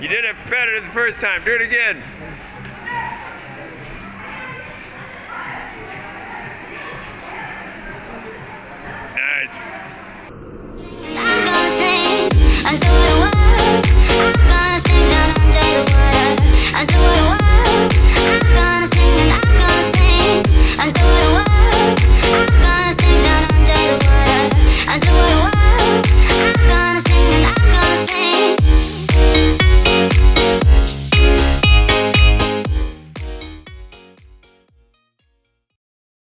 You did it better the first time. Do it again. Nice. I'm gonna sing until